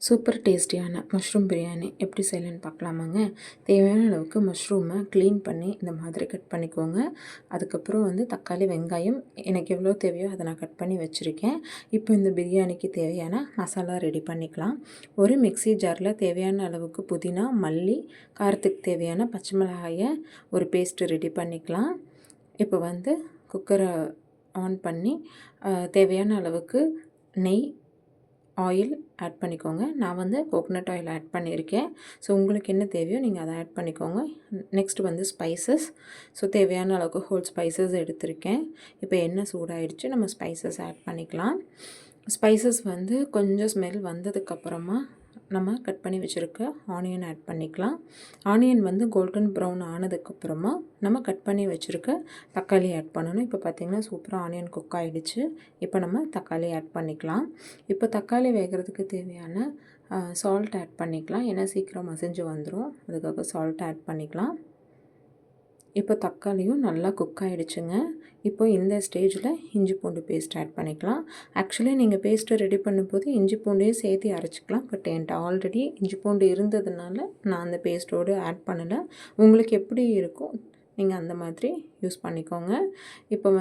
Super டேஸ்டியான mushroom biryani எப்படி செய்யலான்னு பார்க்கலாமாங்க. தேவையான அளவுக்கு மஷ்ரூமை க்ளீன் பண்ணி இந்த மாதிரி கட் பண்ணிக்கோங்க. அதுக்கப்புறம் தக்காளி, வெங்காயம் எனக்கு எவ்வளோ தேவையோ அதை நான் கட் பண்ணி வச்சுருக்கேன். இப்போ இந்த பிரியாணிக்கு தேவையான மசாலா ரெடி பண்ணிக்கலாம். ஒரு மிக்ஸி ஜாரில் தேவையான அளவுக்கு புதினா, மல்லி, காரத்துக்கு தேவையான பச்சை மிளகாயை ஒரு பேஸ்ட்டு ரெடி பண்ணிக்கலாம். இப்போ குக்கரை ஆன் பண்ணி தேவையான அளவுக்கு நெய், ஆயில் ஆட் பண்ணிக்கோங்க. நான் கோகனட் ஆயில் ஆட் பண்ணியிருக்கேன். ஸோ உங்களுக்கு என்ன தேவையோ நீங்கள் அதை ஆட் பண்ணிக்கோங்க. Next spices. ஸோ தேவையான அளவுக்கு ஹோல் ஸ்பைசஸ் எடுத்திருக்கேன். இப்போ எண்ணெய் சூடாயிடுச்சு, நம்ம ஸ்பைசஸ் ஆட் பண்ணிக்கலாம். ஸ்பைசஸ் கொஞ்சம் ஸ்மெல் வந்ததுக்கப்புறமா நம்ம கட் பண்ணி வச்சுருக்க ஆனியன் ஆட் பண்ணிக்கலாம். ஆனியன் கோல்டன் ப்ரௌன் ஆனதுக்கப்புறமா நம்ம கட் பண்ணி வச்சுருக்க தக்காளி ஆட் பண்ணணும். இப்போ பார்த்திங்கன்னா சூப்பராக ஆனியன் குக் ஆகிடுச்சு. இப்போ நம்ம தக்காளி ஆட் பண்ணிக்கலாம். இப்போ தக்காளி வேகிறதுக்கு தேவையான சால்ட் ஆட் பண்ணிக்கலாம். ஏன்னா சீக்கிரம் மசிஞ்சு வந்துடும், அதுக்காக சால்ட் ஆட் பண்ணிக்கலாம். இப்போ தக்காளியும் நல்லா குக் ஆகிடுச்சுங்க. இப்போ இந்த ஸ்டேஜில் இஞ்சி பூண்டு பேஸ்ட் ஆட் பண்ணிக்கலாம். ஆக்சுவலி நீங்கள் பேஸ்ட்டை ரெடி பண்ணும்போது இஞ்சி பூண்டையும் சேர்த்து அரைச்சிக்கலாம். பட் என்கிட்ட ஆல்ரெடி இஞ்சி பூண்டு இருந்ததுனால நான் அந்த பேஸ்ட்டோடு ஆட் பண்ணலை. உங்களுக்கு எப்படி இருக்கும் நீங்கள் அந்த மாதிரி யூஸ் பண்ணிக்கோங்க. இப்போ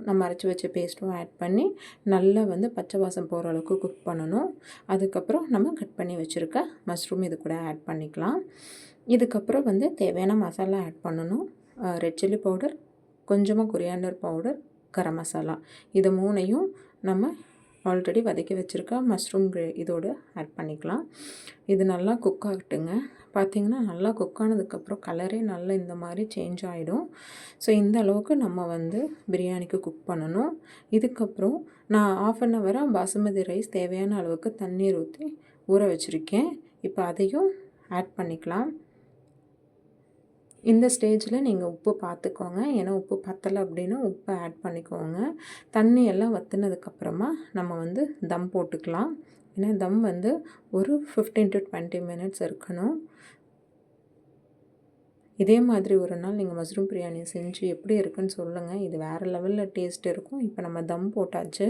நம்ம அரைச்சி வச்ச பேஸ்ட்டும் ஆட் பண்ணி நல்லா பச்சை வாசம் போகிற அளவுக்கு குக் பண்ணணும். அதுக்கப்புறம் நம்ம கட் பண்ணி வச்சுருக்க மஷ்ரூம் இது கூட ஆட் பண்ணிக்கலாம். இதுக்கப்புறம் தேவையான மசாலா ஆட் பண்ணணும். ரெட் சில்லி பவுடர், கொஞ்சமாக கொரியாண்டர் பவுடர், கரம் மசாலா, இது மூணையும் நம்ம ஆல்ரெடி வதக்கி வச்சுருக்க மஷ்ரூம் இதோடு ஆட் பண்ணிக்கலாம். இது நல்லா குக் ஆகட்டுங்க. பார்த்திங்கன்னா நல்லா குக் ஆனதுக்கப்புறம் கலரே நல்லா இந்த மாதிரி சேஞ்ச் ஆகிடும். ஸோ இந்த அளவுக்கு நம்ம பிரியாணிக்கு குக் பண்ணணும். இதுக்கப்புறம் நான் 1/2 hour பாசுமதி ரைஸ் தேவையான அளவுக்கு தண்ணீர் ஊற்றி ஊற வச்சுருக்கேன். இப்போ அதையும் ஆட் பண்ணிக்கலாம். இந்த ஸ்டேஜில் நீங்கள் உப்பு பார்த்துக்கோங்க. ஏன்னா உப்பு பத்தலை அப்படின்னா உப்பை ஆட் பண்ணிக்கோங்க. தண்ணி எல்லாம் வற்றினதுக்கப்புறமா நம்ம தம் போட்டுக்கலாம். ஏன்னா தம் ஒரு 15 to 20 minutes இருக்கணும். இதே மாதிரி ஒரு நாள் நீங்கள் மஷ்ரூம் பிரியாணி செஞ்சு எப்படி இருக்குன்னு சொல்லுங்கள். இது வேறு லெவலில் டேஸ்ட் இருக்கும். இப்போ நம்ம தம் போட்டாச்சு.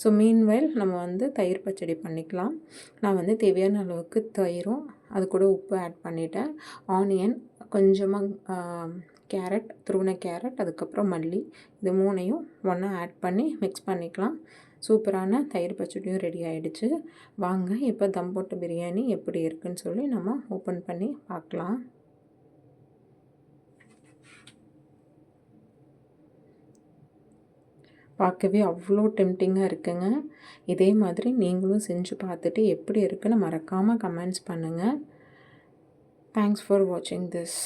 ஸோ மீன்வைல் நம்ம தயிர் பச்சடி பண்ணிக்கலாம். நான் தேவையான அளவுக்கு தயிரும் அது கூட உப்பு ஆட் பண்ணிவிட்டேன். ஆனியன், கொஞ்சமாக கேரட், துருவின கேரட், அதுக்கப்புறம் மல்லி, இது மூணையும் ஒன்றா ஆட் பண்ணி மிக்ஸ் பண்ணிக்கலாம். சூப்பரான தயிர் பச்சடியும் ரெடி ஆகிடுச்சு. வாங்க இப்போ தம் போட்ட பிரியாணி எப்படி இருக்குன்னு சொல்லி நம்ம ஓப்பன் பண்ணி பார்க்கலாம். பார்க்கவே அவ்வளோ டெம்டிங்காக இருக்குங்க. இதே மாதிரி நீங்களும் செஞ்சு பார்த்துட்டு எப்படி இருக்குன்னு மறக்காமல் கமெண்ட்ஸ் பண்ணுங்கள். தேங்க்ஸ் ஃபார் வாட்சிங் திஸ்.